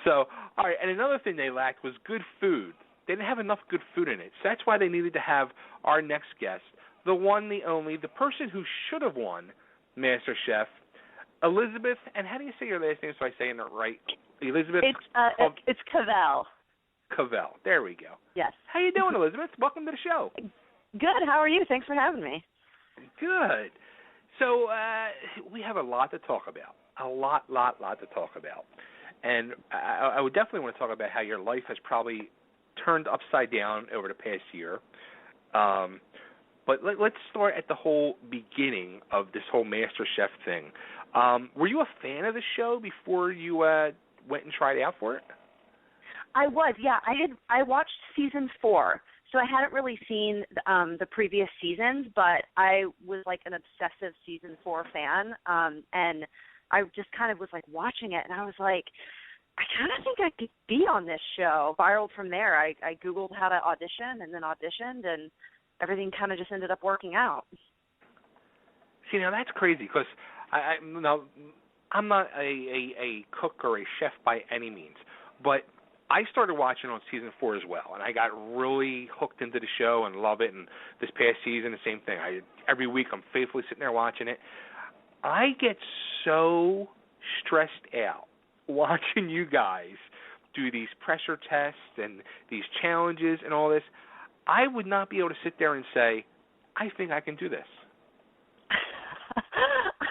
So, all right, and another thing they lacked was good food. They didn't have enough good food in it. So that's why they needed to have our next guest, the one, the only, the person who should have won MasterChef, Elizabeth. And how do you say your last name so I say it right? Elizabeth? It's Cauvel. Cauvel. There we go. Yes. How you doing, Elizabeth? Welcome to the show. Good. How are you? Thanks for having me. Good. So we have a lot to talk about. A lot to talk about. And I would definitely want to talk about how your life has probably turned upside down over the past year. But let's start at the whole beginning of this whole MasterChef thing. Were you a fan of the show before you went and tried out for it? I was, yeah. I watched season 4, so I hadn't really seen the previous seasons, but I was like an obsessive season 4 fan, and I just kind of was like watching it, and I was like, I kind of think I could be on this show. Viraled from there. I Googled how to audition and then auditioned, and everything kind of just ended up working out. See, now that's crazy because I'm not a cook or a chef by any means, but I started watching on season 4 as well, and I got really hooked into the show and love it. And this past season, the same thing. Every week I'm faithfully sitting there watching it. I get so stressed out watching you guys do these pressure tests and these challenges and all this. I would not be able to sit there and say, I think I can do this.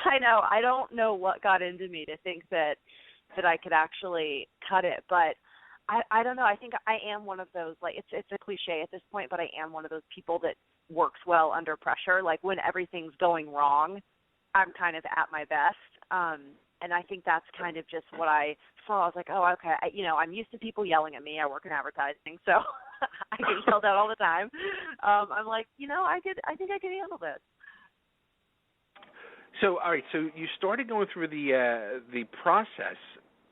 I know. I don't know what got into me to think that I could actually cut it, but I don't know. I think I am one of those, like, it's a cliche at this point, but I am one of those people that works well under pressure. Like, when everything's going wrong, I'm kind of at my best. And I think that's kind of just what I saw. I was like, oh, okay. I'm used to people yelling at me. I work in advertising, so I get yelled at all the time. I'm like, I think I could handle this. So, all right. So you started going through the process.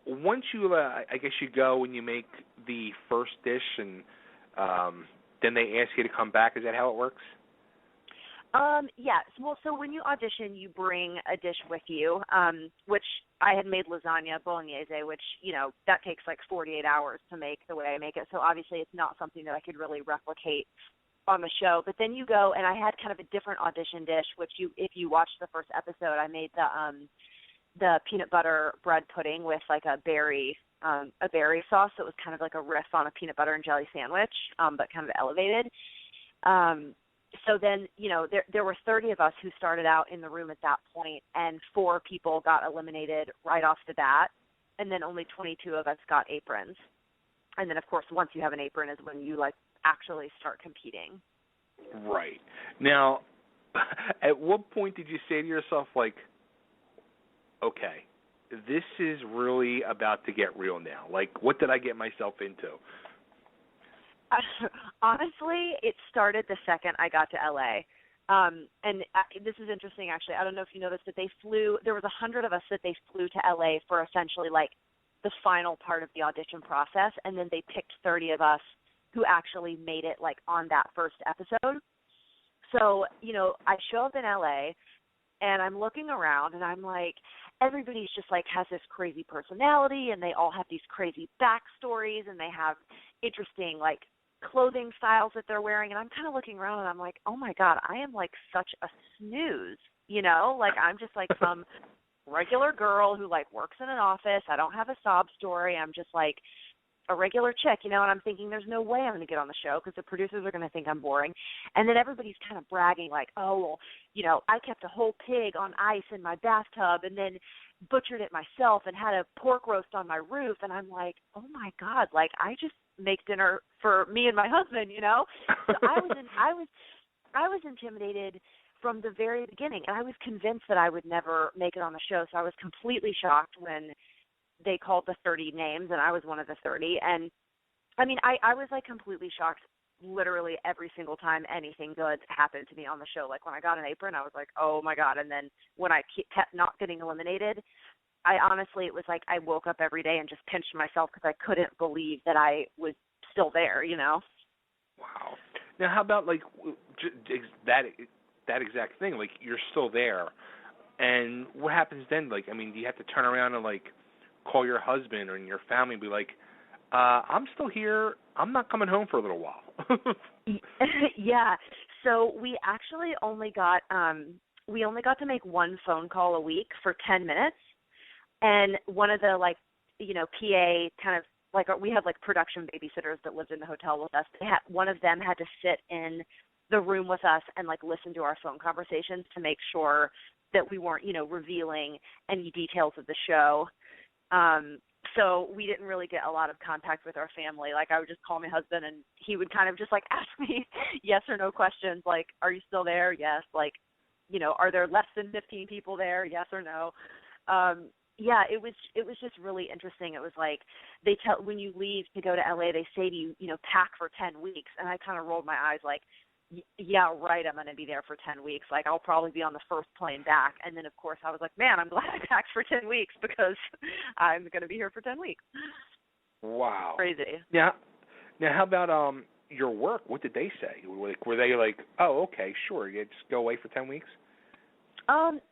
Once you, I guess you go and you make the first dish, and then they ask you to come back. Is that how it works? Yeah. Well, so when you audition, you bring a dish with you, which I had made lasagna bolognese, which, that takes like 48 hours to make the way I make it. So obviously it's not something that I could really replicate on the show. But then you go, and I had kind of a different audition dish, which if you watched the first episode, I made the peanut butter bread pudding with like a berry sauce. So it was kind of like a riff on a peanut butter and jelly sandwich, but kind of elevated. So then, there were 30 of us who started out in the room at that point, and 4 people got eliminated right off the bat, and then only 22 of us got aprons. And then, of course, once you have an apron is when you, like, actually start competing. Right. Now, at what point did you say to yourself, like, okay, this is really about to get real now? Like, what did I get myself into? Honestly, it started the second I got to LA. And this is interesting, actually. I don't know if you noticed that there was 100 of us that they flew to LA for essentially like the final part of the audition process. And then they picked 30 of us who actually made it like on that first episode. So, I show up in LA and I'm looking around and I'm like, everybody's just like has this crazy personality and they all have these crazy backstories and they have interesting like clothing styles that they're wearing, and I'm kind of looking around and I'm like, oh my God, I am like such a snooze, like I'm just like some regular girl who like works in an office. I don't have a sob story. I'm just like a regular chick, and I'm thinking there's no way I'm going to get on the show because the producers are going to think I'm boring. And then everybody's kind of bragging like, oh, well, I kept a whole pig on ice in my bathtub and then butchered it myself and had a pork roast on my roof. And I'm like, oh my God, like I just make dinner for me and my husband, So I was intimidated from the very beginning, and I was convinced that I would never make it on the show. So I was completely shocked when they called the 30 names, and I was one of the 30. And I mean, I was like completely shocked literally every single time anything good happened to me on the show. Like when I got an apron, I was like, oh my God. And then when I kept not getting eliminated, it was like I woke up every day and just pinched myself because I couldn't believe that I was still there, Wow. Now, how about like that exact thing? Like you're still there, and what happens then? Like, I mean, do you have to turn around and like call your husband or your family and be like, I'm still here. I'm not coming home for a little while. Yeah. So we actually only got to make one phone call a week for 10 minutes. And one of the PA kind of we have production babysitters that lived in the hotel with us. One of them had to sit in the room with us and listen to our phone conversations to make sure that we weren't, revealing any details of the show. So we didn't really get a lot of contact with our family. I would just call my husband and he would kind of just ask me yes or no questions, are you still there? Yes. Are there less than 15 people there? Yes or no? Yeah, it was just really interesting. It was they tell when you leave to go to LA, they say to you, pack for 10 weeks. And I kind of rolled my eyes yeah, right, I'm going to be there for 10 weeks. I'll probably be on the first plane back. And then, of course, I was man, I'm glad I packed for 10 weeks because I'm going to be here for 10 weeks. Wow. Crazy. Now, how about your work? What did they say? Were they oh, okay, sure, you just go away for 10 weeks?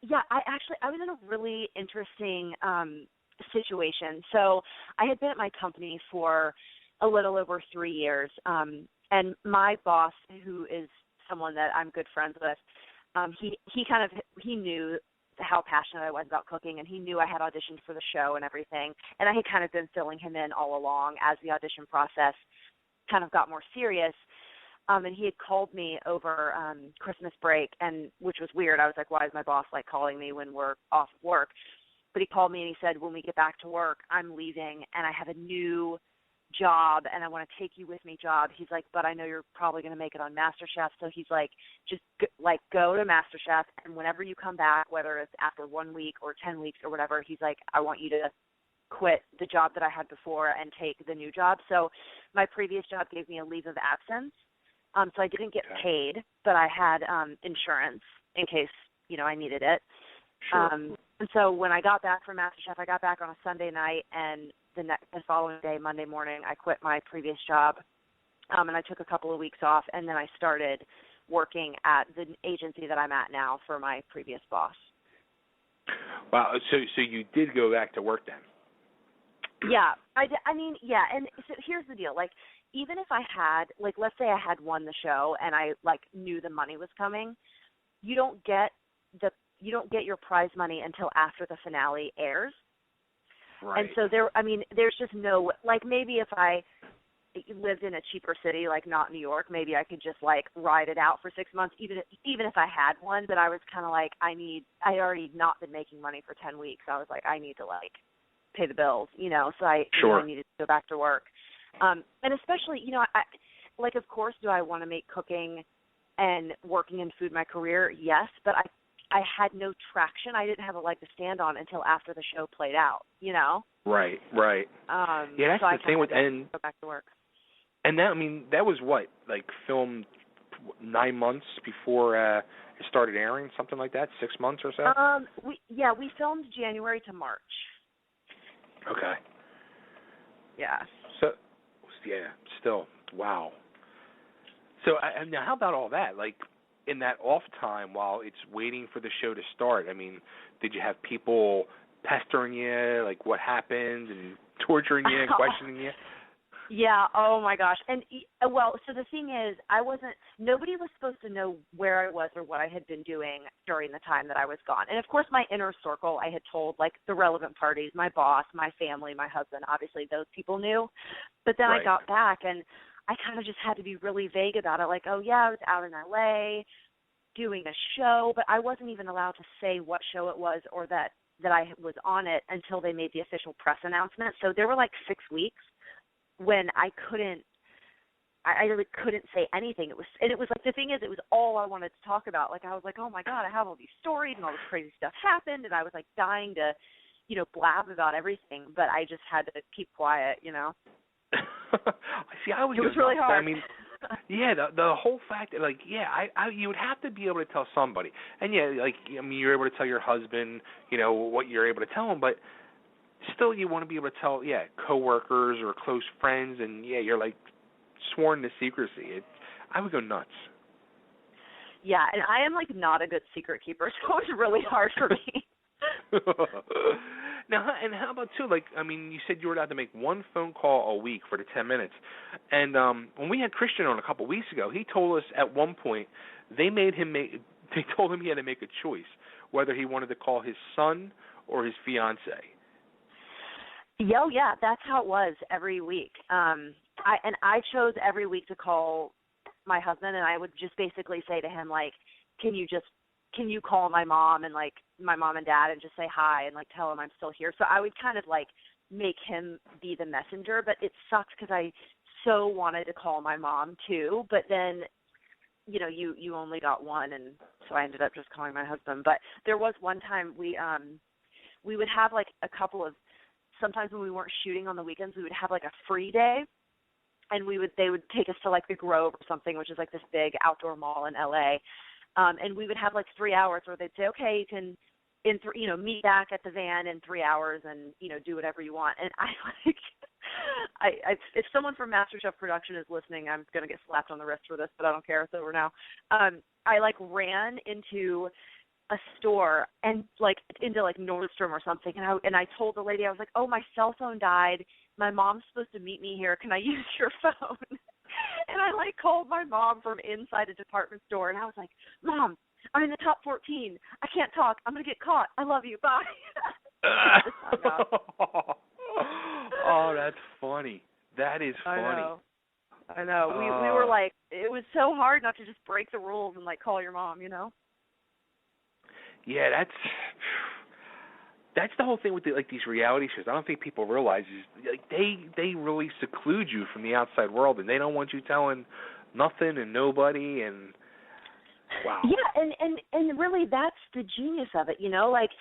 Yeah, I was in a really interesting situation. So I had been at my company for a little over 3 years, and my boss, who is someone that I'm good friends with, he knew how passionate I was about cooking, and he knew I had auditioned for the show and everything, and I had kind of been filling him in all along as the audition process kind of got more serious. And he had called me over Christmas break, and which was weird. I was why is my boss calling me when we're off work? But he called me and he said, when we get back to work, I'm leaving and I have a new job and I want to take you with me job. He's but I know you're probably going to make it on Masterchef. So he's just go to Masterchef, and whenever you come back, whether it's after 1 week or 10 weeks or whatever, he's I want you to quit the job that I had before and take the new job. So my previous job gave me a leave of absence. So I didn't get paid, but I had insurance in case, I needed it. Sure. And so when I got back from Masterchef, I got back on a Sunday night, and the following day, Monday morning, I quit my previous job, and I took a couple of weeks off, and then I started working at the agency that I'm at now for my previous boss. Wow, so you did go back to work then? Yeah, I mean, yeah, and so here's the deal, even if I had, let's say I had won the show and I knew the money was coming, you don't get your prize money until after the finale airs. Right. And so there's just no, maybe if I lived in a cheaper city, not New York, maybe I could just ride it out for 6 months, even if I had one. But I was kind of I already not been making money for 10 weeks. I was I need to pay the bills, so I needed to go back to work. And especially, I of course, do I want to make cooking and working in food my career? Yes, but I had no traction. I didn't have a leg to stand on until after the show played out, Right. Yeah, that's so the thing with and go back to work. And that was what, filmed 9 months before it started airing, something like that, 6 months or so. We filmed January to March. Okay. Yeah. So, yeah, still, wow. So, now how about all that? In that off time while it's waiting for the show to start, did you have people pestering you, what happened, and torturing you and questioning you? Yeah, oh my gosh. And, so the thing is, nobody was supposed to know where I was or what I had been doing during the time that I was gone. And of course, my inner circle, I had told, the relevant parties, my boss, my family, my husband, obviously those people knew. But then I got back, and I kind of just had to be really vague about it, oh yeah, I was out in LA doing a show, but I wasn't even allowed to say what show it was or that I was on it until they made the official press announcement. So there were 6 weeks when I really couldn't say anything. It was the thing is, it was all I wanted to talk about. I was oh my God, I have all these stories and all this crazy stuff happened, and I was dying to, blab about everything, but I just had to keep quiet, See, I was. It was really hard. Yeah, the whole fact, you would have to be able to tell somebody, and you're able to tell your husband, what you're able to tell him, but still, you want to be able to tell, coworkers or close friends, and you're sworn to secrecy. I would go nuts. Yeah, and I am not a good secret keeper, so it was really hard for me. Now, and how about too? Like, I mean, you said you were allowed to make one phone call a week for the 10 minutes, and when we had Christian on a couple of weeks ago, he told us at one point they made him make. They told him he had to make a choice whether he wanted to call his son or his fiance. Yeah, that's how it was every week. I chose every week to call my husband, and I would just basically say to him, like, can you call my mom and, like, my mom and dad and just say hi and, like, tell them I'm still here. So I would kind of, like, make him be the messenger, but it sucks because I so wanted to call my mom too, but then, you know, you only got one, and so I ended up just calling my husband. But there was one time we would have, like, a couple of, sometimes when we weren't shooting on the weekends, we would have, like, a free day, and they would take us to, like, the Grove or something, which is, like, this big outdoor mall in LA. And we would have, like, 3 hours where they'd say, okay, you can, meet back at the van in 3 hours and, do whatever you want. And if someone from Masterchef production is listening, I'm going to get slapped on the wrist for this, but I don't care. It's over now. I, like, ran into a store and, like, into, like, Nordstrom or something. And I told the lady, I was like, oh, my cell phone died. My mom's supposed to meet me here. Can I use your phone? And I, like, called my mom from inside a department store, and I was like, Mom, I'm in the top 14. I can't talk. I'm going to get caught. I love you. Bye. Oh, that's funny. That is funny. I know. We were like, it was so hard not to just break the rules and, like, call your mom, Yeah, that's the whole thing with these reality shows. I don't think people realize is, like, they really seclude you from the outside world, and they don't want you telling nothing and nobody. And wow. Yeah, and really that's the genius of it, like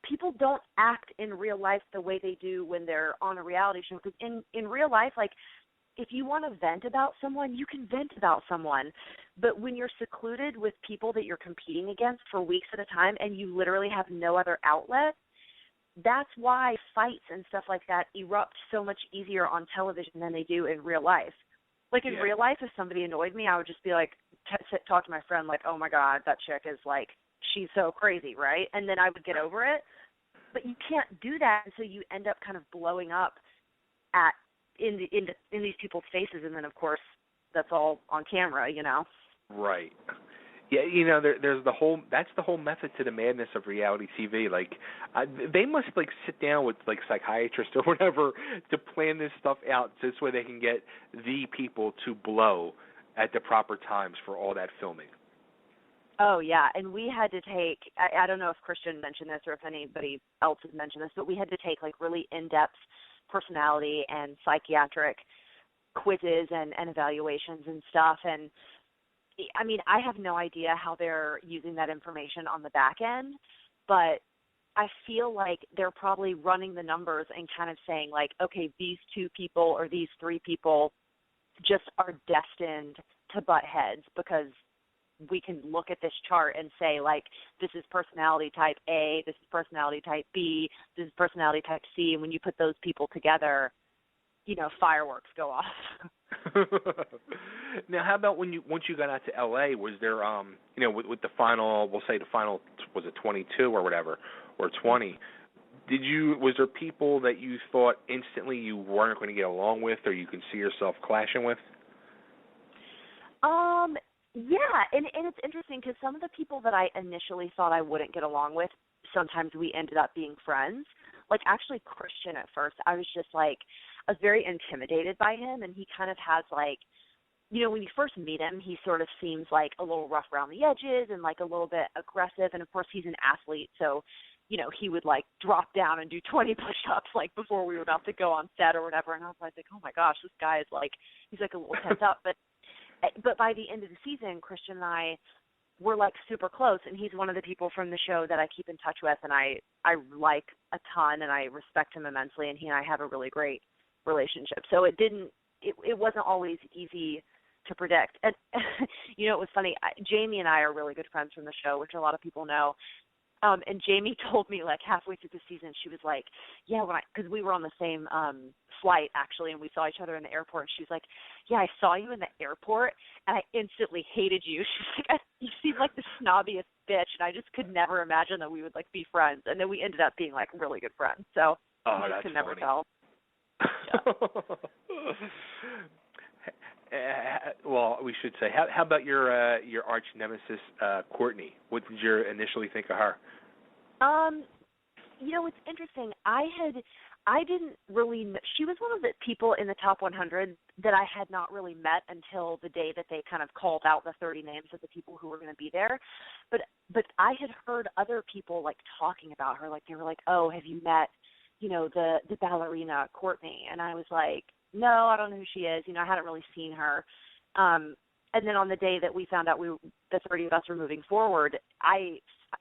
people don't act in real life the way they do when they're on a reality show. Because in real life, like, if you want to vent about someone, you can vent about someone. But when you're secluded with people that you're competing against for weeks at a time and you literally have no other outlet, that's why fights and stuff like that erupt so much easier on television than they do in real life. Like, in real life, if somebody annoyed me, I would just be like, talk to my friend, like, oh, my God, that chick is, like, she's so crazy, right? And then I would get over it. But you can't do that, and so you end up kind of blowing up in these people's faces, and then, of course, that's all on camera, Right. Yeah, there's that's the whole method to the madness of reality TV. Like, they must, like, sit down with, like, psychiatrists or whatever to plan this stuff out, so this way they can get the people to blow at the proper times for all that filming. Oh, yeah, and we had to take, I don't know if Christian mentioned this or if anybody else has mentioned this, but we had to take, like, really in-depth personality and psychiatric quizzes and evaluations and stuff. And, I mean, I have no idea how they're using that information on the back end, but I feel like they're probably running the numbers and kind of saying, like, okay, these 2 people or these 3 people just are destined to butt heads because we can look at this chart and say, like, this is personality type A, this is personality type B, this is personality type C, and when you put those people together, fireworks go off. Now, how about once you got out to LA, was there, with the final, we'll say the final, was it 22 or whatever, or 20, was there people that you thought instantly you weren't going to get along with or you can see yourself clashing with? Yeah, and it's interesting because some of the people that I initially thought I wouldn't get along with, sometimes we ended up being friends. Like, actually, Christian at first, I was just, like, I was very intimidated by him, and he kind of has, like, when you first meet him, he sort of seems like a little rough around the edges and, like, a little bit aggressive, and, of course, he's an athlete, so, he would, like, drop down and do 20 push-ups, like, before we were about to go on set or whatever, and I was like, oh, my gosh, this guy is, like, he's, like, a little tense up, But by the end of the season, Christian and I were, like, super close, and he's one of the people from the show that I keep in touch with, and I like a ton, and I respect him immensely, and he and I have a really great relationship. So it wasn't always easy to predict. And, it was funny. Jamie and I are really good friends from the show, which a lot of people know. And Jamie told me, like, halfway through the season, she was like, yeah, because we were on the same flight, actually, and we saw each other in the airport, and she was like, yeah, I saw you in the airport, and I instantly hated you. She's like, you seem like the snobbiest bitch, and I just could never imagine that we would, like, be friends. And then we ended up being, like, really good friends. So you just could never tell. Yeah. Well, we should say, how about your arch nemesis, Courtney? What did you initially think of her? You know, it's interesting. I didn't really, she was one of the people in the top 100 that I had not really met until the day that they kind of called out the 30 names of the people who were going to be there. But I had heard other people, like, talking about her. Like, they were like, oh, have you met, you know, the ballerina Courtney? And I was like, no, I don't know who she is. You know, I hadn't really seen her. And then on the day that we found out the 30 of us were moving forward, I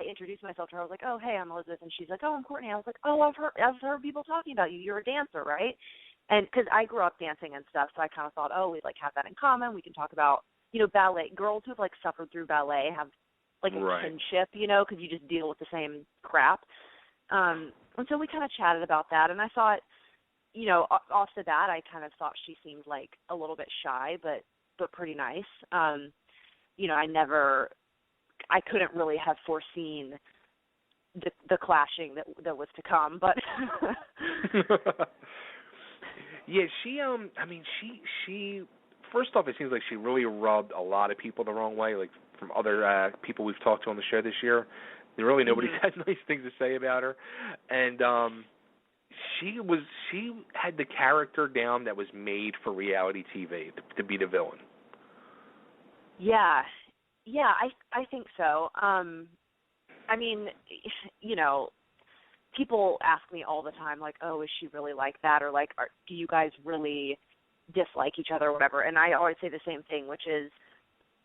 introduced myself to her. I was like, oh, hey, I'm Elizabeth. And she's like, oh, I'm Courtney. I was like, oh, I've heard people talking about you. You're a dancer, right? And because I grew up dancing and stuff, so I kind of thought, oh, we'd, like, have that in common. We can talk about, you know, ballet. Girls who've, like, suffered through ballet have, like, a kinship, you know, because you just deal with the same crap. And so we kind of chatted about that. And I thought, you know, off the bat, I kind of thought she seemed, like, a little bit shy, but pretty nice. You know, I couldn't really have foreseen the clashing that was to come, but yeah, she she first off, it seems like she really rubbed a lot of people the wrong way, like from other people we've talked to on the show this year. Really nobody's had nice things to say about her. And she had the character down that was made for reality TV to be the villain. Yeah, I think so. I mean, you know, people ask me all the time, like, oh, is she really like that? Or, like, do you guys really dislike each other or whatever? And I always say the same thing, which is,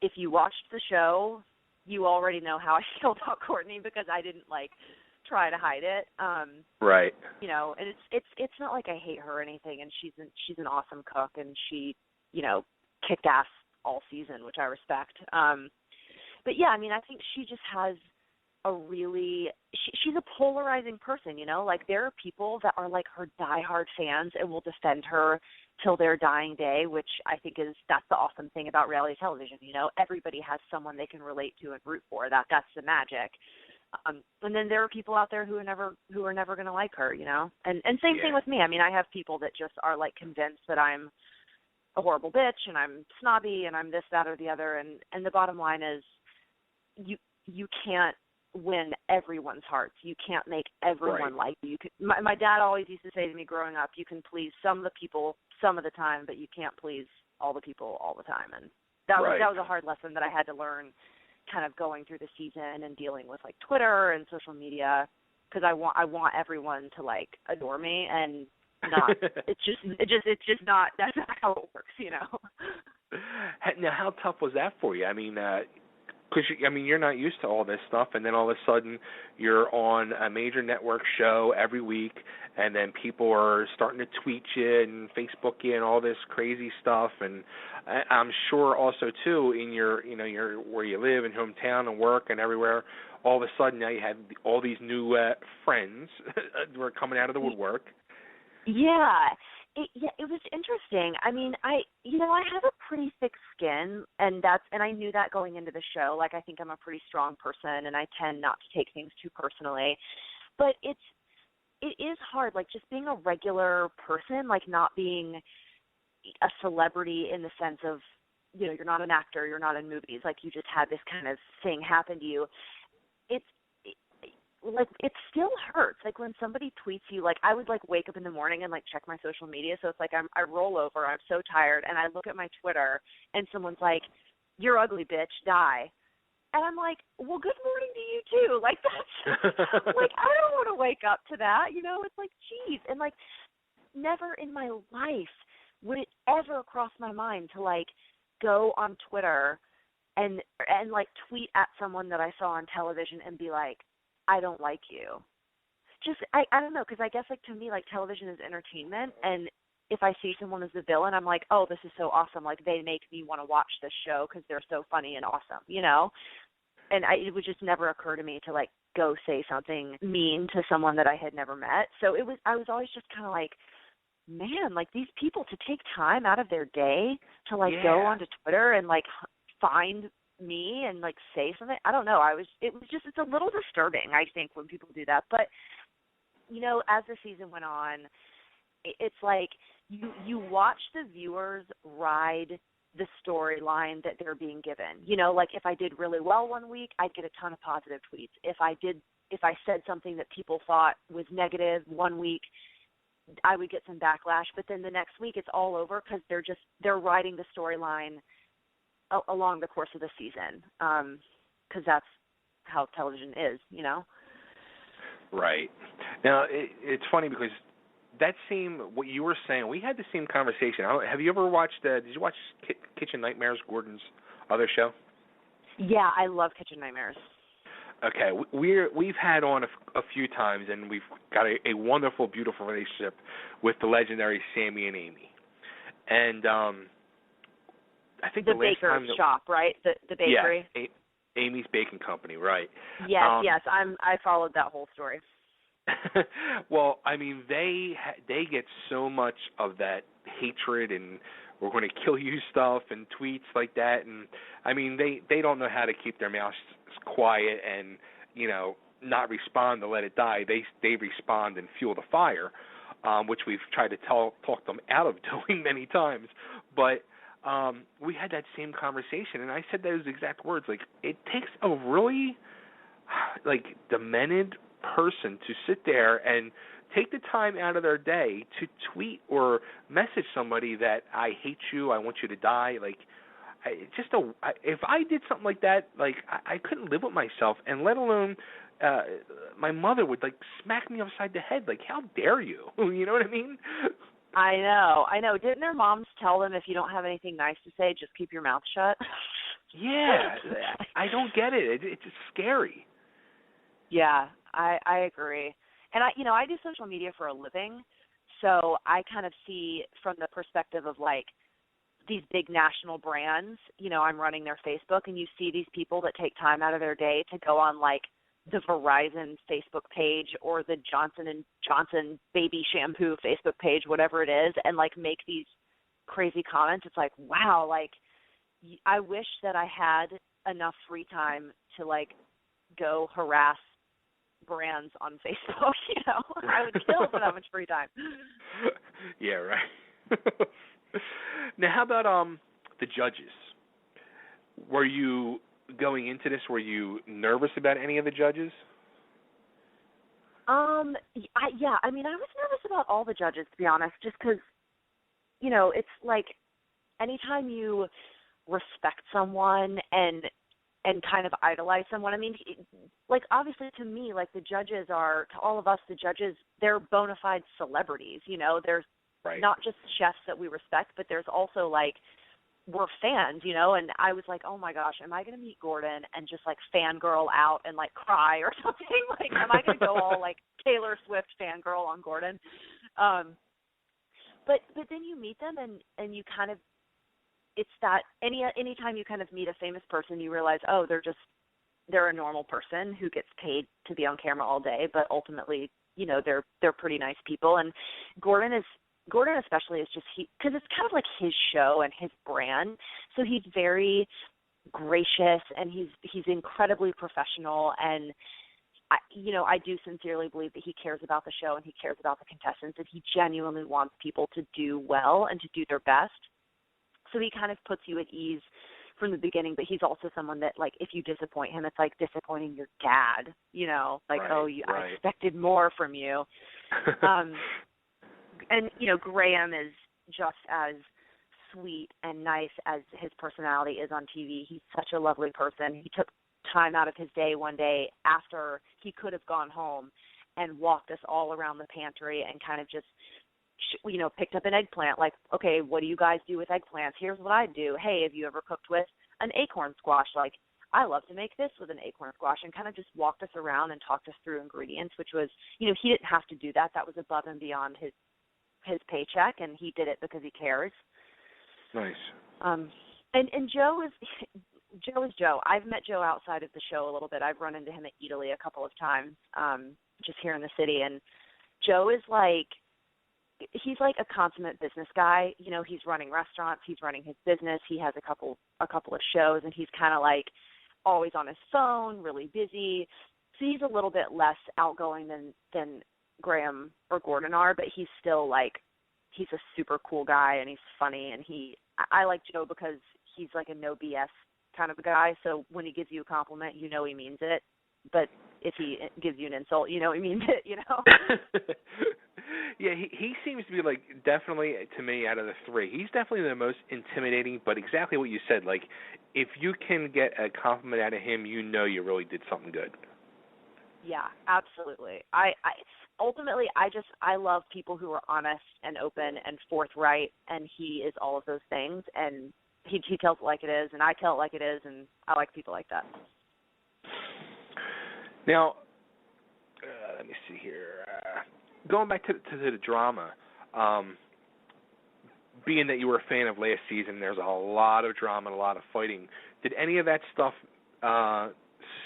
if you watched the show, you already know how I feel about Courtney because I didn't, like, try to hide it. Right. You know, and it's not like I hate her or anything, and she's an awesome cook, and she, you know, kicked ass all season, which I respect. But yeah, I mean, I think she just has she's a polarizing person, you know, like there are people that are like her diehard fans and will defend her till their dying day, which I think that's the awesome thing about reality television, you know, everybody has someone they can relate to and root for. That's the magic. And then there are people out there who are never going to like her, you know, and same thing with me. I mean, I have people that just are like convinced that I'm a horrible bitch and I'm snobby and I'm this, that, or the other. And the bottom line is you can't win everyone's hearts. You can't make everyone like you. My dad always used to say to me growing up, you can please some of the people some of the time, but you can't please all the people all the time. And that was a hard lesson that I had to learn kind of going through the season and dealing with like Twitter and social media, because I want everyone to like adore me, and not it's just not, that's not how it works, you know. Now, how tough was that for you? I mean, because you're not used to all this stuff, and then all of a sudden you're on a major network show every week, and then people are starting to tweet you and Facebook you and all this crazy stuff. And I'm sure also too in your where you live and hometown and work and everywhere, all of a sudden now you have all these new friends who are coming out of the woodwork. Yeah. It was interesting. I mean, I have a pretty thick skin, and I knew that going into the show. Like, I think I'm a pretty strong person, and I tend not to take things too personally. But it is hard, like, just being a regular person, like, not being a celebrity in the sense of, you know, you're not an actor, you're not in movies, like, you just had this kind of thing happen to you. Like, it still hurts. Like, when somebody tweets you, like, I would, like, wake up in the morning and, like, check my social media. So it's like I roll over, I'm so tired, and I look at my Twitter, and someone's like, you're ugly, bitch, die. And I'm like, well, good morning to you, too. Like, that's, like, I don't want to wake up to that, you know? It's like, geez. And, like, never in my life would it ever cross my mind to, like, go on Twitter and like, tweet at someone that I saw on television and be like, I don't like you. Just, I don't know, because I guess, like, to me, like, television is entertainment, and if I see someone as the villain, I'm like, oh, this is so awesome. Like, they make me want to watch this show because they're so funny and awesome, you know? And it would just never occur to me to, like, go say something mean to someone that I had never met. So I was always just kind of, like, man, like these people to take time out of their day to like Yeah. go onto Twitter and like find me and like say something. I don't know. It's a little disturbing, I think, when people do that. But, you know, as the season went on, it's like you watch the viewers ride the storyline that they're being given. You know, like if I did really well one week, I'd get a ton of positive tweets. If I said something that people thought was negative one week, I would get some backlash. But then the next week it's all over because they're riding the storyline along the course of the season, because that's how television is, you know? Right. Now, it's funny because what you were saying, we had the same conversation. Have you ever watched, did you watch Kitchen Nightmares, Gordon's other show? Yeah, I love Kitchen Nightmares. Okay, we've had on a few times, and we've got a wonderful, beautiful relationship with the legendary Sammy and Amy. And I think the the last time baker's shop, right? The bakery. Yeah, Amy's Baking Company, right? Yes, yes. I followed that whole story. Well, I mean, they get so much of that hatred and we're going to kill you stuff and tweets like that, and I mean, they don't know how to keep their mouths quiet and, you know, not respond to let it die. They respond and fuel the fire, which we've tried to talk them out of doing many times. But we had that same conversation, and I said those exact words. Like, it takes a really, like, demented person to sit there and take the time out of their day to tweet or message somebody that I hate you, I want you to die. Like, if I did something like that, like, I couldn't live with myself, and let alone my mother would, like, smack me upside the head. Like, how dare you? You know what I mean? I know. Didn't their moms tell them, if you don't have anything nice to say, just keep your mouth shut? Yeah, I don't get it. It's just scary. Yeah, I agree. And I do social media for a living, so I kind of see from the perspective of like these big national brands, you know, I'm running their Facebook, and you see these people that take time out of their day to go on like the Verizon Facebook page or the Johnson & Johnson baby shampoo Facebook page, whatever it is, and like make these crazy comments. It's like, wow, like I wish that I had enough free time to like go harass brands on Facebook, you know. I would kill for that much free time. Yeah, right. Now, how about the judges? Were you going into this, were you nervous about any of the judges? Yeah, I mean, I was nervous about all the judges, to be honest, just because, you know, it's like anytime you respect someone and kind of idolize someone, I mean, like, obviously to me, like, the judges are, to all of us, the judges, they're bona fide celebrities, you know. There's right. Not just chefs that we respect, but there's also, like, we're fans, you know. And I was like, oh my gosh, am I going to meet Gordon and just like fangirl out and like cry or something? Like, am I going to go all like Taylor Swift fangirl on Gordon? But then you meet them and you kind of, it's that anytime you kind of meet a famous person, you realize, oh, they're a normal person who gets paid to be on camera all day, but ultimately, you know, they're pretty nice people. And Gordon especially is just, because it's kind of like his show and his brand, so he's very gracious and he's incredibly professional, and I do sincerely believe that he cares about the show and he cares about the contestants, and he genuinely wants people to do well and to do their best. So he kind of puts you at ease from the beginning, but he's also someone that, like, if you disappoint him, it's like disappointing your dad, you know, like, right, oh, I expected more from you. And, you know, Graham is just as sweet and nice as his personality is on TV. He's such a lovely person. He took time out of his day one day after he could have gone home and walked us all around the pantry and kind of just, you know, picked up an eggplant. Like, okay, what do you guys do with eggplants? Here's what I do. Hey, have you ever cooked with an acorn squash? Like, I love to make this with an acorn squash, and kind of just walked us around and talked us through ingredients, which was, you know, he didn't have to do that. That was above and beyond his paycheck, and he did it because he cares. Nice. And Joe is Joe. I've met Joe outside of the show a little bit. I've run into him at Italy a couple of times, just here in the city. And Joe is like, he's like a consummate business guy. You know, he's running restaurants, he's running his business, he has a couple of shows, and he's kind of like always on his phone, really busy. So he's a little bit less outgoing than Graham or Gordon are, but he's still like, he's a super cool guy, and he's funny, and I like Joe because he's like a no BS kind of a guy. So when he gives you a compliment, you know he means it. But if he gives you an insult, you know he means it, you know? Yeah, he seems to be, like, definitely, to me, out of the three, he's definitely the most intimidating, but exactly what you said, like, if you can get a compliment out of him, you know you really did something good. Yeah, absolutely. I ultimately, I love people who are honest and open and forthright, and he is all of those things, and he tells it like it is, and I tell it like it is, and I like people like that. Now, let me see here. Going back to the drama, being that you were a fan of last season, there's a lot of drama and a lot of fighting. Did any of that stuff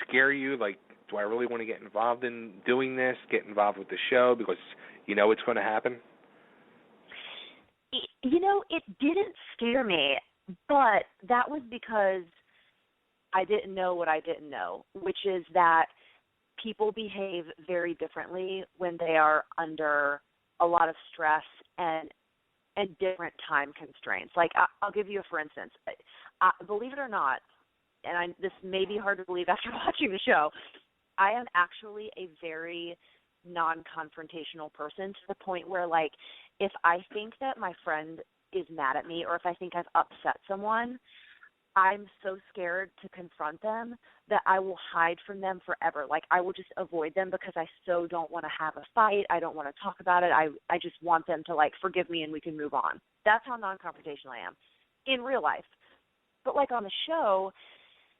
scare you? Like, do I really want to get involved in doing this, get involved with the show because you know it's going to happen? You know, it didn't scare me, but that was because I didn't know what I didn't know, which is that people behave very differently when they are under a lot of stress and different time constraints. Like, I'll give you a for instance. Believe it or not, and this may be hard to believe after watching the show, I am actually a very non-confrontational person to the point where, like, if I think that my friend is mad at me or if I think I've upset someone, I'm so scared to confront them that I will hide from them forever. Like, I will just avoid them because I so don't want to have a fight. I don't want to talk about it. I just want them to, like, forgive me and we can move on. That's how non-confrontational I am in real life. But, like, on the show,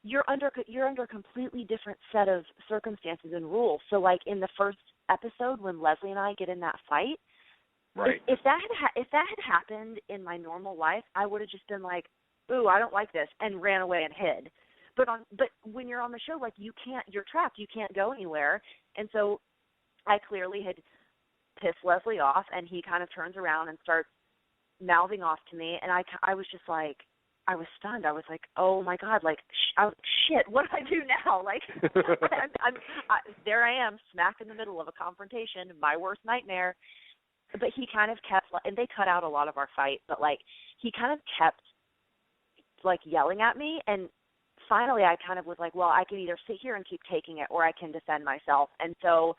you're under a completely different set of circumstances and rules. So, like, in the first episode when Leslie and I get in that fight, right? If that had happened in my normal life, I would have just been like, ooh, I don't like this, and ran away and hid. But when you're on the show, like, you're trapped. You can't go anywhere. And so I clearly had pissed Leslie off, and he kind of turns around and starts mouthing off to me, and I was just like, I was stunned. I was like, oh my God, like, shit, what do I do now? Like, there I am, smack in the middle of a confrontation, my worst nightmare. But he kind of kept, and they cut out a lot of our fight, but, like, he kind of kept, like, yelling at me, and finally I kind of was like, well, I can either sit here and keep taking it or I can defend myself. And so,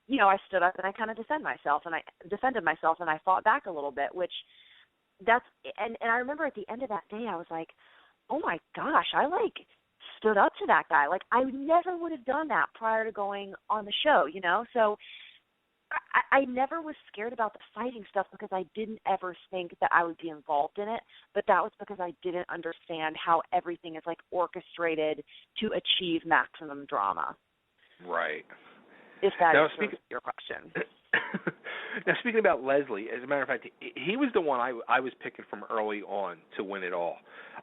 you know, I stood up and I kind of defended myself, and I fought back a little bit, which and I remember at the end of that day I was like, oh my gosh, I, like, stood up to that guy. Like, I never would have done that prior to going on the show, you know? So I never was scared about the fighting stuff because I didn't ever think that I would be involved in it, but that was because I didn't understand how everything is, like, orchestrated to achieve maximum drama. Right. If that answers your question. Now, speaking about Leslie, as a matter of fact, he was the one I was picking from early on to win it all.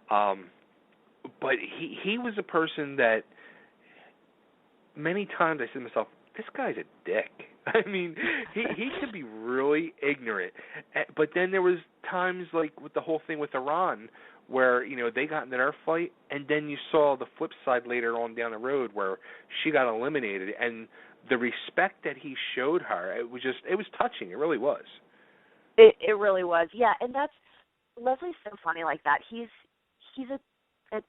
But he was a person that many times I said to myself, this guy's a dick. I mean, he could be really ignorant. But then there was times, like, with the whole thing with Iran where, you know, they got into their fight, and then you saw the flip side later on down the road where she got eliminated, and the respect that he showed her, it was touching. It really was. It really was, yeah. And Leslie's so funny like that. He's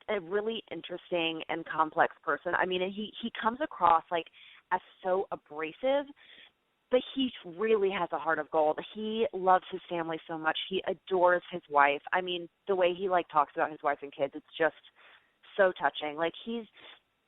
a really interesting and complex person. I mean, and he comes across, like, as so abrasive, but he really has a heart of gold. He loves his family so much. He adores his wife. I mean, the way he, like, talks about his wife and kids, it's just so touching. Like, he's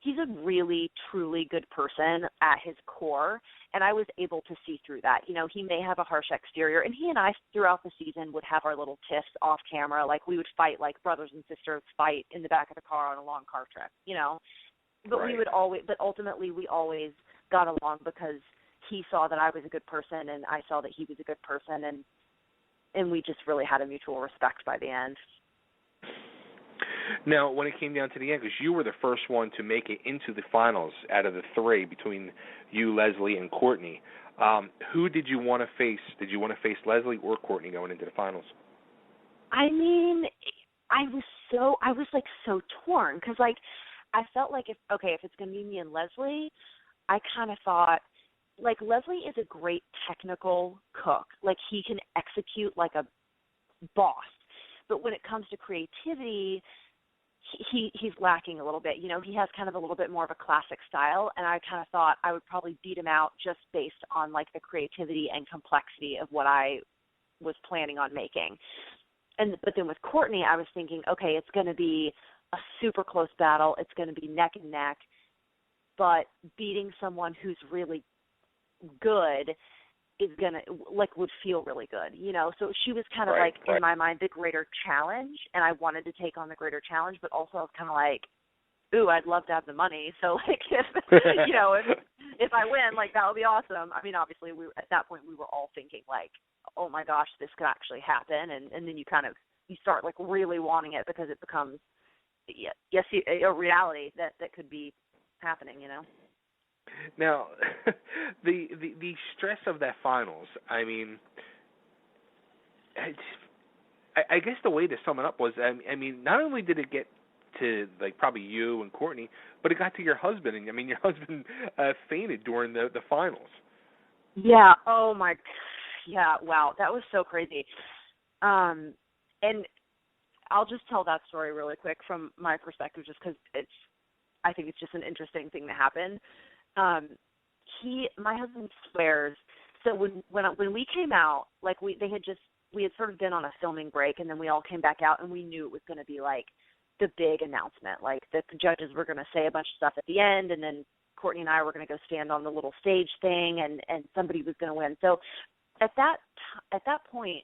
a really, truly good person at his core, and I was able to see through that. You know, he may have a harsh exterior, and he and I, throughout the season, would have our little tiffs off camera. Like, we would fight like brothers and sisters fight in the back of the car on a long car trip, you know. But right. But ultimately we always got along because he saw that I was a good person, and I saw that he was a good person, and we just really had a mutual respect by the end. Now, when it came down to the end, because you were the first one to make it into the finals out of the three between you, Leslie, and Courtney, Who did you want to face? Did you want to face Leslie or Courtney going into the finals? I mean, I was like so torn because like I felt like if it's gonna be me and Leslie, I kind of thought like Leslie is a great technical cook. Like he can execute like a boss. But when it comes to creativity, he's lacking a little bit. You know, he has kind of a little bit more of a classic style, and I kind of thought I would probably beat him out just based on like the creativity and complexity of what I was planning on making. But then with Courtney, I was thinking, okay, it's going to be a super close battle. It's going to be neck and neck, but beating someone who's really good is going to, like, would feel really good, you know? So she was kind of right. in my mind, the greater challenge, and I wanted to take on the greater challenge, but also I was kind of like, ooh, I'd love to have the money. So, like, if, you know, if I win, like, that would be awesome. I mean, obviously, at that point, we were all thinking, like, oh, my gosh, this could actually happen. And then you start, like, really wanting it because it becomes, a reality that could be happening, you know? Now, the stress of that finals, I mean, I guess the way to sum it up was, I mean, not only did it get to, like, probably you and Courtney, but it got to your husband. And, I mean, your husband fainted during the finals. Yeah. Oh, my. Yeah. Wow. That was so crazy. And I'll just tell that story really quick from my perspective just because I think it's just an interesting thing to happen. My husband swears. So when we came out, like we had sort of been on a filming break, and then we all came back out, and we knew it was going to be like the big announcement, like that the judges were going to say a bunch of stuff at the end, and then Courtney and I were going to go stand on the little stage thing, and somebody was going to win. So at that point,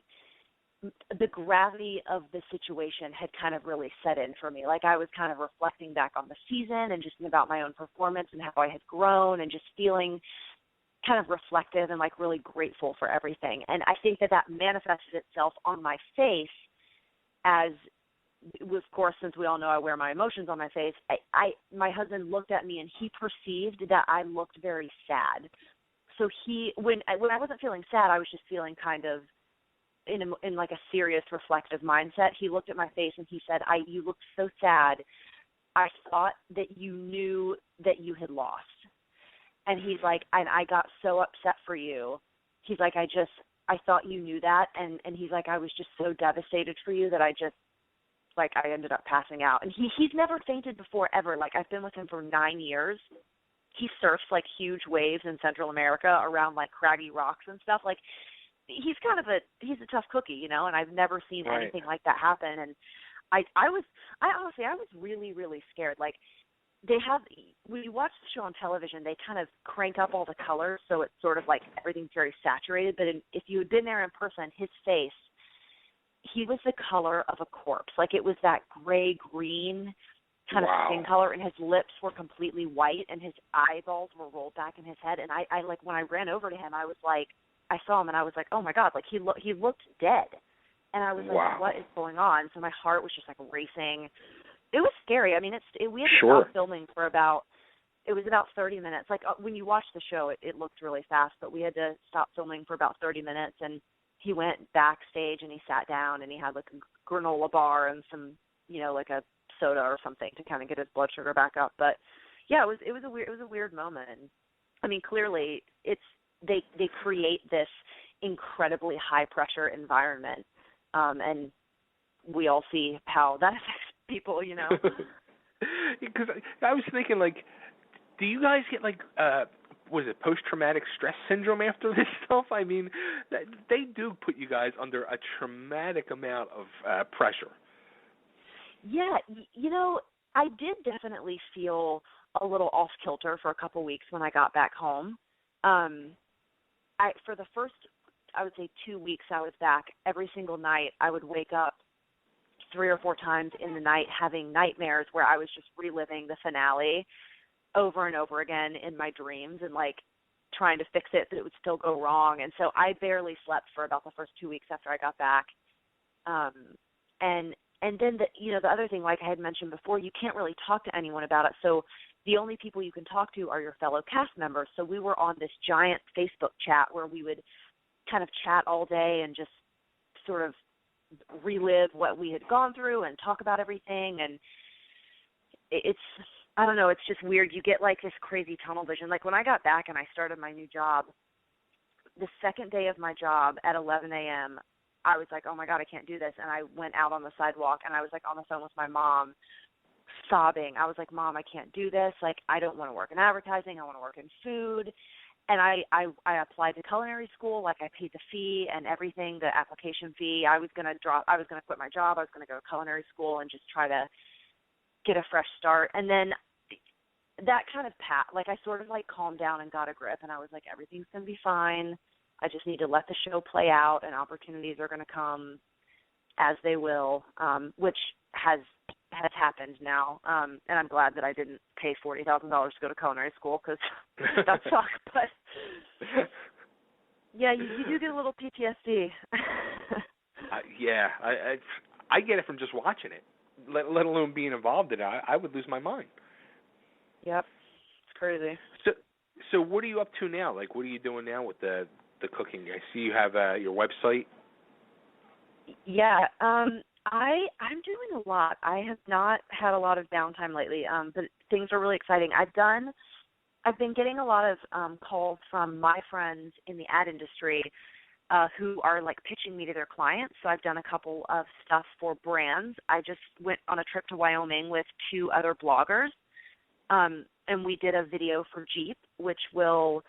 the gravity of the situation had kind of really set in for me. Like I was kind of reflecting back on the season and just about my own performance and how I had grown and just feeling kind of reflective and like really grateful for everything. And I think that manifested itself on my face as, of course, since we all know I wear my emotions on my face, my husband looked at me and he perceived that I looked very sad. So when I wasn't feeling sad, I was just feeling kind of in like a serious reflective mindset. He looked at my face and he said, you looked so sad. I thought that you knew that you had lost. And he's like, and I got so upset for you. He's like, I thought you knew that. And he's like, I was just so devastated for you that I ended up passing out. And he's never fainted before ever. Like I've been with him for 9 years. He surfs like huge waves in Central America around like craggy rocks and stuff. Like he's a tough cookie, you know, and I've never seen anything like that happen. And I honestly was really, really scared. Like when you watch the show on television, they kind of crank up all the colors. So it's sort of like everything's very saturated. But if you had been there in person, his face, he was the color of a corpse. Like it was that gray-green kind of skin color, and his lips were completely white, and his eyeballs were rolled back in his head. And I like when I ran over to him, I was like, I saw him, and I was like, oh my God, like he looked dead, and I was like, what is going on? So my heart was just like racing. It was scary. I mean, we had to stop filming for about 30 minutes. Like when you watch the show, it looked really fast, but we had to stop filming for about 30 minutes, and he went backstage and he sat down and he had like a granola bar and some, you know, like a soda or something to kind of get his blood sugar back up. But yeah, it was a weird moment. And I mean, clearly they create this incredibly high pressure environment, and we all see how that affects people, you know. Because I was thinking, like, do you guys get like was it post-traumatic stress syndrome after this stuff? I mean, they do put you guys under a traumatic amount of pressure. Yeah, you know, I did definitely feel a little off kilter for a couple weeks when I got back home. For the first, I would say 2 weeks I was back, every single night I would wake up 3 or 4 times in the night having nightmares where I was just reliving the finale over and over again in my dreams and like trying to fix it, but it would still go wrong. And so I barely slept for about the first 2 weeks after I got back. And then the other thing, like I had mentioned before, you can't really talk to anyone about it. So the only people you can talk to are your fellow cast members. So we were on this giant Facebook chat where we would kind of chat all day and just sort of relive what we had gone through and talk about everything. And it's, I don't know, it's just weird. You get like this crazy tunnel vision. Like when I got back and I started my new job, the second day of my job at 11 a.m., I was like, oh my God, I can't do this. And I went out on the sidewalk and I was like on the phone with my mom, sobbing. I was like, Mom, I can't do this. Like, I don't want to work in advertising. I want to work in food. And I applied to culinary school. Like, I paid the fee and everything, the application fee. I was going to quit my job. I was going to go to culinary school and just try to get a fresh start. And then that kind of I sort of like calmed down and got a grip. And I was like, everything's going to be fine. I just need to let the show play out, and opportunities are going to come as they will, which has happened now. And I'm glad that I didn't pay $40,000 to go to culinary school because that sucked. But yeah, you do get a little PTSD. Yeah, I get it from just watching it, let alone being involved in it. I would lose my mind. Yep, it's crazy. So what are you up to now? Like, what are you doing now with the cooking? I see you have your website. Yeah, I'm doing a lot. I have not had a lot of downtime lately, but things are really exciting. I've been getting a lot of calls from my friends in the ad industry who are like pitching me to their clients. So I've done a couple of stuff for brands. I just went on a trip to Wyoming with 2 other bloggers, and we did a video for Jeep, which will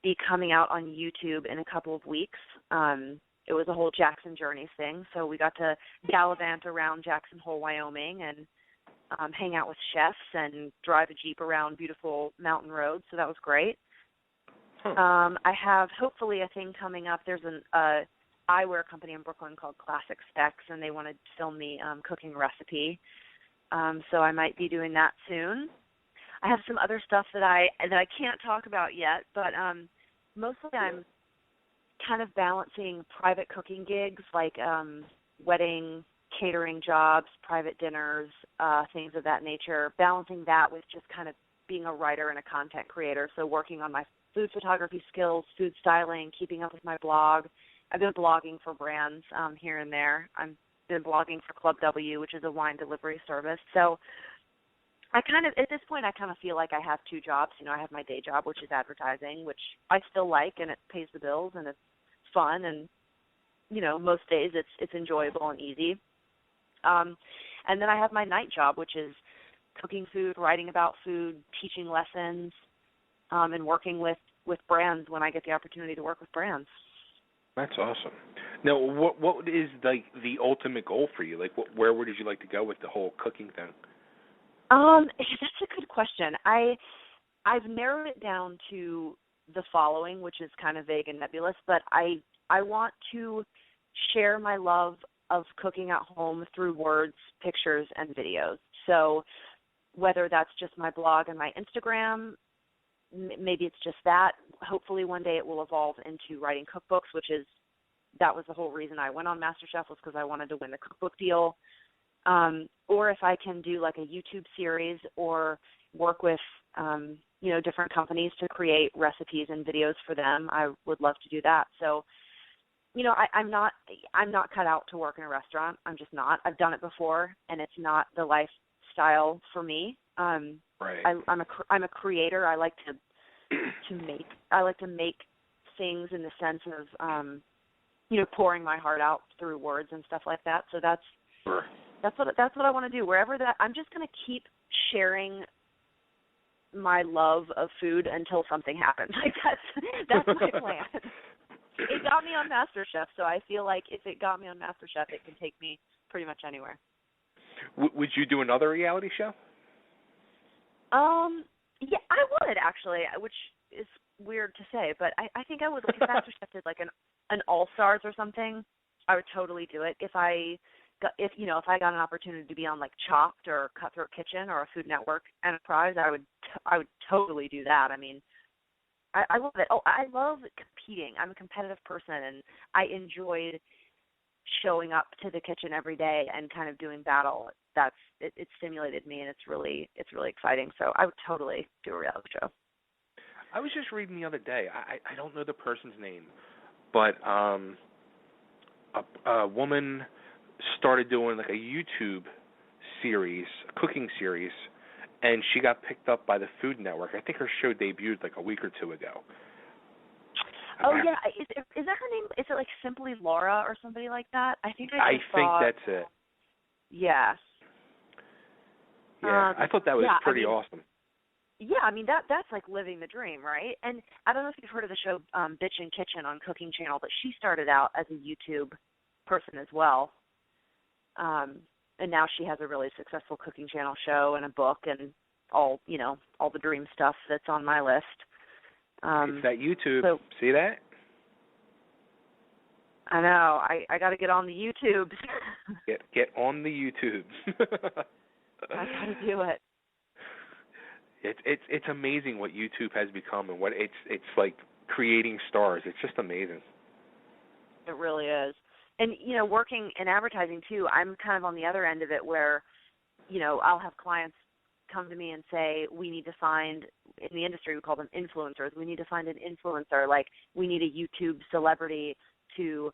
be coming out on YouTube in a couple of weeks. It was a whole Jackson Journeys thing, so we got to gallivant around Jackson Hole, Wyoming, and hang out with chefs and drive a Jeep around beautiful mountain roads, so that was great. I have hopefully a thing coming up. There's an eyewear company in Brooklyn called Classic Specs, and they want to film me cooking a recipe, so I might be doing that soon. I have some other stuff that I can't talk about yet, but mostly I'm kind of balancing private cooking gigs like wedding catering jobs, private dinners, things of that nature, balancing that with just kind of being a writer and a content creator, so working on my food photography skills, food styling, keeping up with my blog. I've been blogging for brands here and there. I've been blogging for Club W, which is a wine delivery service. So at this point, I kind of feel like I have 2 jobs. You know, I have my day job, which is advertising, which I still like, and it pays the bills, and it's fun, and, you know, most days it's enjoyable and easy. And then I have my night job, which is cooking food, writing about food, teaching lessons, and working with brands when I get the opportunity to work with brands. That's awesome. Now, what is like the ultimate goal for you? Like, where would you like to go with the whole cooking thing? That's a good question. I've narrowed it down to the following, which is kind of vague and nebulous, but I want to share my love of cooking at home through words, pictures, and videos. So whether that's just my blog and my Instagram, maybe it's just that. Hopefully one day it will evolve into writing cookbooks, that was the whole reason I went on Masterchef, was because I wanted to win the cookbook deal. Or if I can do like a YouTube series or work with, different companies to create recipes and videos for them, I would love to do that. So, you know, I'm not cut out to work in a restaurant. I'm just not. I've done it before, and it's not the lifestyle for me. Right. I'm a creator. I like to make. I like to make things in the sense of, pouring my heart out through words and stuff like that. So that's what I want to do. Wherever that, I'm just going to keep sharing my love of food until something happens. Like that's my plan. It got me on Masterchef, so I feel like if it got me on Masterchef, it can take me pretty much anywhere. Would you do another reality show? Yeah, I would actually, which is weird to say, but I think I would. If Masterchef did like an All Stars or something, I would totally do it. If I got an opportunity to be on like Chopped or Cutthroat Kitchen or a Food Network Enterprise, I would totally do that. I mean, I love it. Oh, I love competing. I'm a competitive person, and I enjoyed showing up to the kitchen every day and kind of doing battle. it stimulated me, and it's really exciting. So I would totally do a reality show. I was just reading the other day. I don't know the person's name, but a woman started doing like a YouTube series, a cooking series, and she got picked up by the Food Network. I think her show debuted like a week or two ago. Oh yeah, is that her name? Is it like Simply Laura or somebody like that? I think that's it. Yeah. Yeah, I thought that was pretty awesome. Yeah, I mean that's like living the dream, right? And I don't know if you've heard of the show Bitchin' Kitchen on Cooking Channel, but she started out as a YouTube person as well. And now she has a really successful cooking channel show and a book and all the dream stuff that's on my list. It's that YouTube. So, see that? I know. I got to get on the YouTube. Get on the YouTube. I got to do it. It's amazing what YouTube has become and what it's like creating stars. It's just amazing. It really is. And, working in advertising, too, I'm kind of on the other end of it where, I'll have clients come to me and say, we need to find, in the industry we call them influencers, we need to find an influencer, like we need a YouTube celebrity to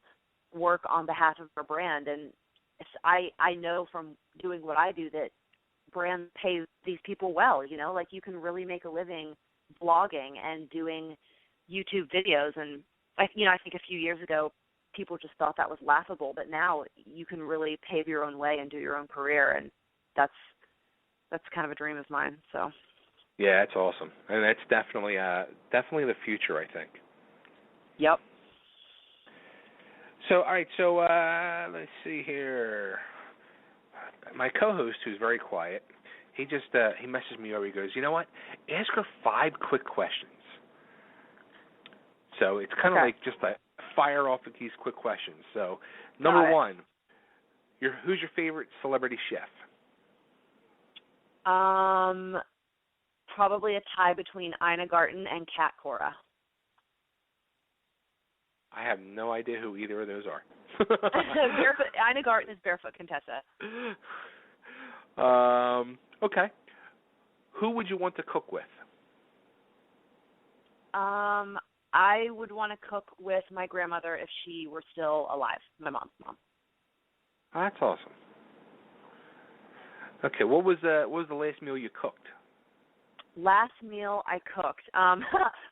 work on behalf of our brand. And I know from doing what I do that brands pay these people well, like you can really make a living blogging and doing YouTube videos. And, I think a few years ago, people just thought that was laughable, but now you can really pave your own way and do your own career, and that's kind of a dream of mine. So. Yeah, that's awesome, and that's definitely the future, I think. Yep. So, all right, so let's see here. My co-host, who's very quiet, he messaged me over. He goes, you know what? Ask her 5 quick questions. So it's kind of like just a fire off with these quick questions. So, number 1, who's your favorite celebrity chef? Probably a tie between Ina Garten and Kat Cora. I have no idea who either of those are. Ina Garten is Barefoot Contessa. Okay. Who would you want to cook with? I would want to cook with my grandmother if she were still alive, my mom's mom. That's awesome. Okay, what was the last meal you cooked? Last meal I cooked.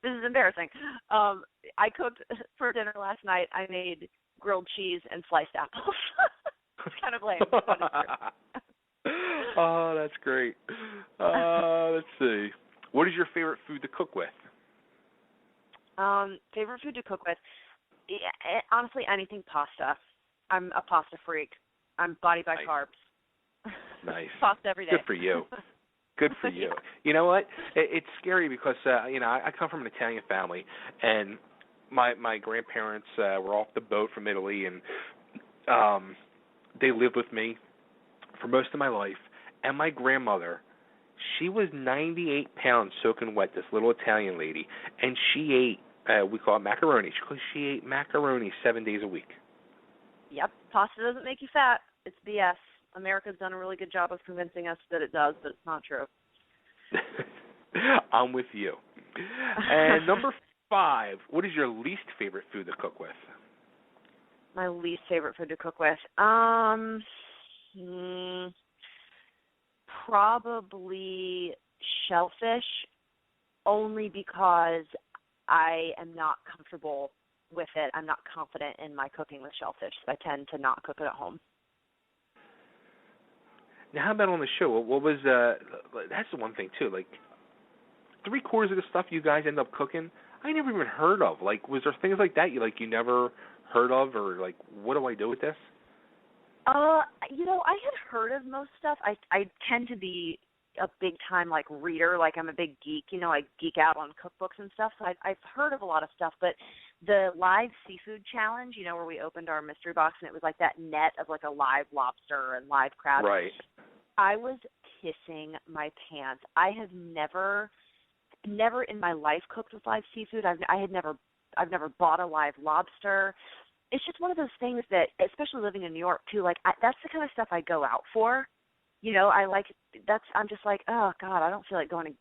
This is embarrassing. I cooked for dinner last night. I made grilled cheese and sliced apples. It's kind of lame. Oh, that's great. Let's see. What is your favorite food to cook with? Favorite food to cook with? Honestly, anything pasta. I'm a pasta freak. I'm body by carbs. Nice. Pasta every day. Good for you. Good for you. You know what? It's scary because, I come from an Italian family, and my grandparents were off the boat from Italy, and they lived with me for most of my life. And my grandmother, she was 98 pounds soaking wet, this little Italian lady, and she ate, we call it macaroni, because she ate macaroni 7 days a week. Yep. Pasta doesn't make you fat. It's BS. America's done a really good job of convincing us that it does, but it's not true. I'm with you. And number 5, what is your least favorite food to cook with? My least favorite food to cook with? Probably shellfish, only because I am not comfortable with it. I'm not confident in my cooking with shellfish, so I tend to not cook it at home. Now, how about on the show? What was that's the one thing too. Like 3/4 of the stuff you guys end up cooking, I never even heard of. Like, was there things like that you never heard of, or like, what do I do with this? I had heard of most stuff. I tend to be a big time reader. Like, I'm a big geek. I geek out on cookbooks and stuff. So I've heard of a lot of stuff. But the live seafood challenge, where we opened our mystery box and it was like that net of a live lobster and live crab. Right. I was pissing my pants. I have never in my life cooked with live seafood. I've never bought a live lobster. It's just one of those things that, especially living in New York too, that's the kind of stuff I go out for. I'm just like, oh God, I don't feel like going to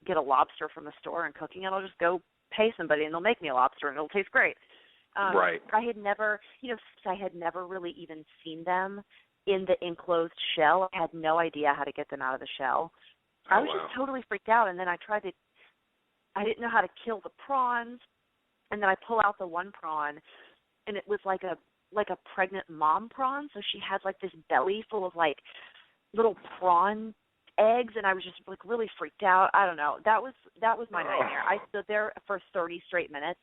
get a lobster from the store and cooking it. I'll just go pay somebody and they'll make me a lobster and it'll taste great. Right. I had never, since I had never really even seen them in the enclosed shell, I had no idea how to get them out of the shell. I was just totally freaked out, and then I didn't know how to kill the prawns, and then I pull out the one prawn, and it was like a pregnant mom prawn, so she had like this belly full of like little prawn eggs, and I was just like really freaked out. I don't know. That was my nightmare. I stood there for 30 straight minutes,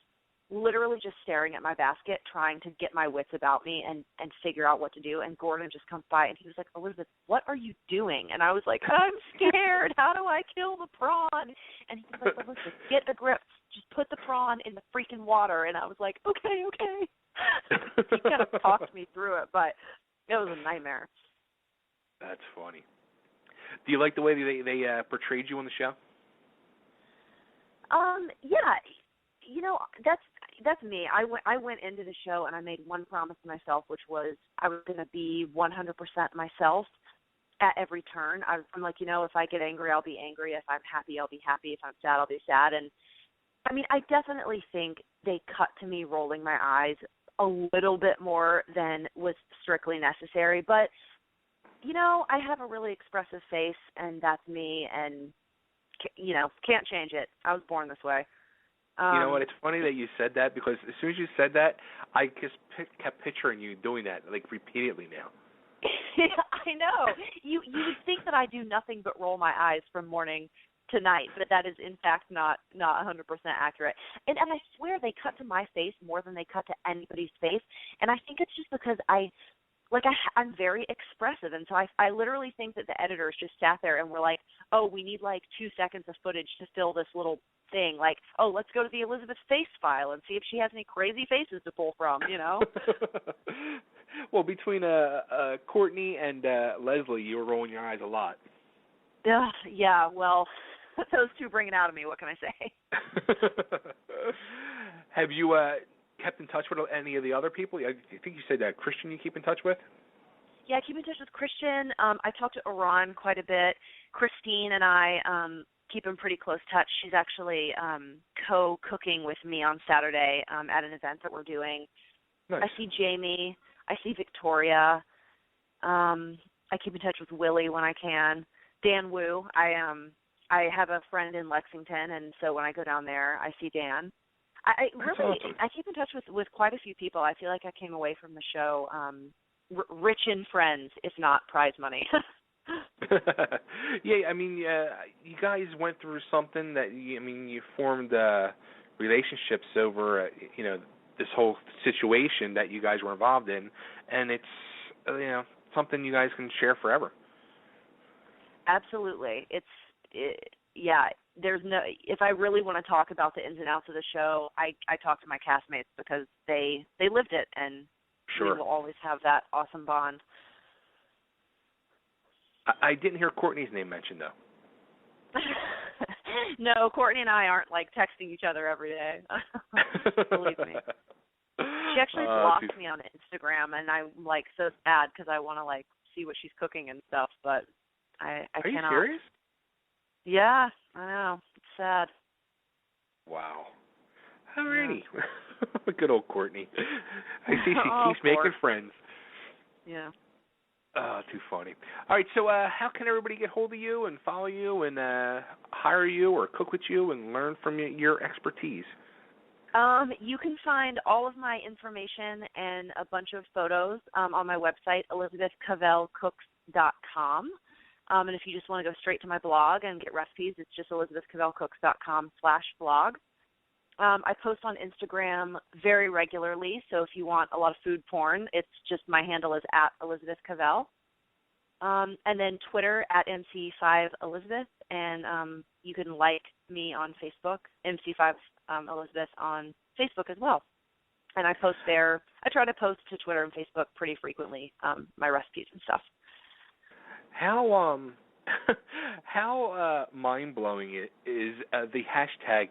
literally just staring at my basket, trying to get my wits about me and figure out what to do. And Gordon just comes by, and he was like, Elizabeth, what are you doing? And I was like, I'm scared. How do I kill the prawn? And he was like, Elizabeth, get a grip. Just put the prawn in the freaking water. And I was like, okay. He kind of talked me through it, but it was a nightmare. That's funny. Do you like the way they portrayed you on the show? Yeah. That's me. I went into the show and I made one promise to myself, which was I was going to be 100% myself at every turn. I'm like, if I get angry, I'll be angry. If I'm happy, I'll be happy. If I'm sad, I'll be sad. And I mean, I definitely think they cut to me rolling my eyes a little bit more than was strictly necessary. But, I have a really expressive face, and that's me, and, can't change it. I was born this way. You know what? It's funny that you said that, because as soon as you said that, I just kept picturing you doing that, like, repeatedly now. I know. You would think that I do nothing but roll my eyes from morning to night, but that is, in fact, not 100% accurate. And I swear they cut to my face more than they cut to anybody's face, and I think it's just because I'm very expressive, and so I literally think that the editors just sat there and were like, oh, we need like 2 seconds of footage to fill this little thing. Like, oh, let's go to the Elizabeth face file and see if she has any crazy faces to pull from, Well, between Courtney and Leslie, you were rolling your eyes a lot. Yeah, well, those two bring it out of me. What can I say? Have you kept in touch with any of the other people? I think you said Christian you keep in touch with? Yeah, I keep in touch with Christian. I talk to Iran quite a bit. Christine and I keep in pretty close touch. She's actually co-cooking with me on Saturday at an event that we're doing. Nice. I see Jamie. I see Victoria. I keep in touch with Willie when I can. Dan Wu. I have a friend in Lexington, and so when I go down there, I see Dan. That's awesome. I keep in touch with quite a few people. I feel like I came away from the show rich in friends, if not prize money. Yeah, I mean, you guys went through something that you formed relationships over, this whole situation that you guys were involved in, and it's something you guys can share forever. Absolutely, yeah. There's no. If I really want to talk about the ins and outs of the show, I talk to my castmates because they lived it, and sure. We will always have that awesome bond. I didn't hear Courtney's name mentioned, though. No, Courtney and I aren't like texting each other every day. Believe me. She actually blocked me on Instagram, and I'm like so sad because I want to like see what she's cooking and stuff, but I Are cannot. you serious? Yeah, I know. It's sad. Wow. Alrighty. Yeah. Good old Courtney. I see she keeps making friends. Yeah. Too funny. All right, so how can everybody get hold of you and follow you and hire you or cook with you and learn from your expertise? You can find all of my information and a bunch of photos on my website, ElizabethCauvelCooks.com. And if you just want to go straight to my blog and get recipes, it's just ElizabethCauvelCooks.com/blog. I post on Instagram very regularly, so if you want a lot of food porn, it's just my handle is @ElizabethCauvel. And then Twitter @MC5Elizabeth, and you can like me on Facebook, MC5Elizabeth on Facebook as well. And I post there. I try to post to Twitter and Facebook pretty frequently, my recipes and stuff. How mind-blowing is the hashtag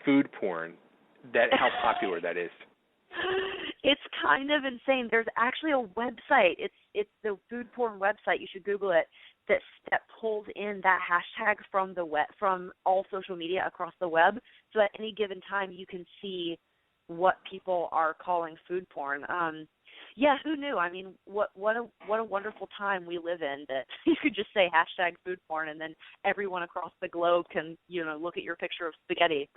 food porn, how popular that is? It's kind of insane. There's actually a website. It's the food porn website. You should Google it. That pulls in that hashtag from the web, from all social media across the web. So at any given time, you can see what people are calling food porn. Yeah, who knew? I mean, what a wonderful time we live in that you could just say hashtag food porn and then everyone across the globe can, look at your picture of spaghetti.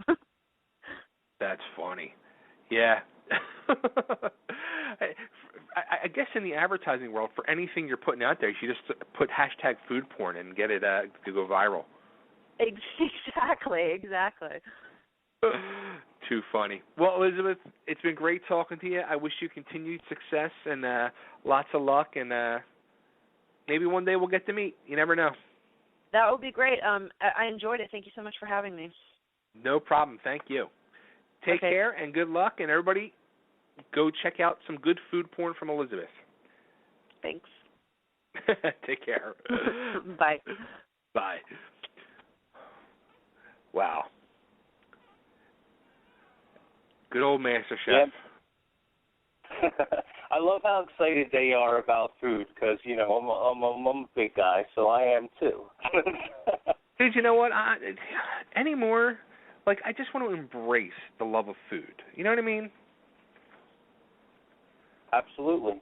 That's funny. Yeah. I guess in the advertising world, for anything you're putting out there, you should just put hashtag food porn and get it to go viral. Exactly. Too funny. Well, Elizabeth, it's been great talking to you. I wish you continued success and lots of luck, and maybe one day we'll get to meet. You never know. That would be great. I enjoyed it. Thank you so much for having me. No problem. Thank you. Take care and good luck, and everybody go check out some good food porn from Elizabeth. Thanks. Take care. Bye. Bye. Wow. Good old Masterchef. Yep. I love how excited they are about food because, I'm a big guy, so I am too. Dude, you know what? Anymore, I just want to embrace the love of food. You know what I mean? Absolutely.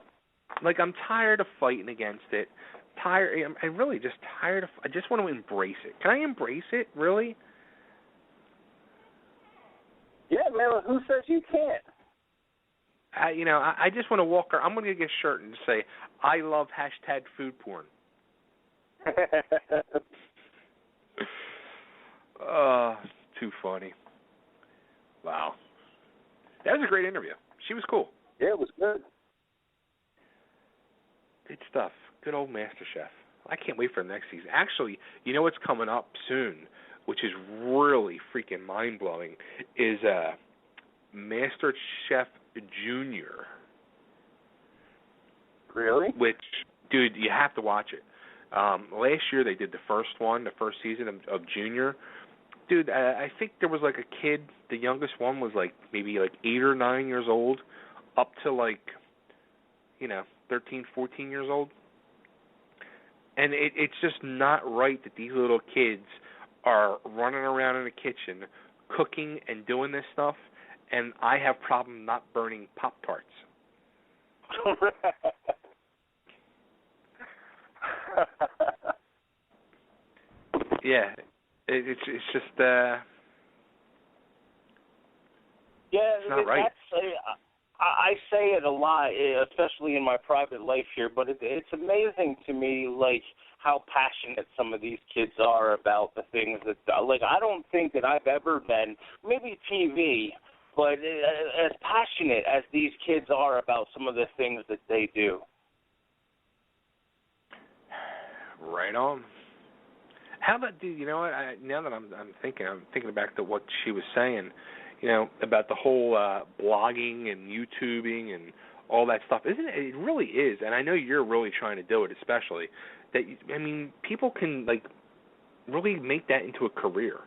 I'm tired of fighting against it. I'm really just tired I just want to embrace it. Can I embrace it, really? Yeah, man, who says you can't? I just want to walk around. I'm going to get a shirt and say, I love hashtag food porn. Too funny. Wow. That was a great interview. She was cool. Yeah, it was good. Good stuff. Good old Masterchef. I can't wait for the next season. Actually, you know what's coming up soon, which is really freaking mind-blowing, is Masterchef Junior. Really? Which, dude, you have to watch it. Last year they did the first season of Junior. Dude, I think there was a kid, the youngest one was maybe 8 or 9 years old, up to 13, 14 years old. And it's just not right that these little kids are running around in the kitchen cooking and doing this stuff, and I have problem not burning Pop-Tarts. Yeah, it's just yeah, it's not right. I say it a lot, especially in my private life here, but it's amazing to me, how passionate some of these kids are about the things that, I don't think that I've ever been, maybe TV, but as passionate as these kids are about some of the things that they do. Right on. How about, dude, you know what, now that I'm thinking back to what she was saying, about the whole blogging and YouTubing and all that stuff. It really is, and I know you're really trying to do it, especially, that, people can, really make that into a career.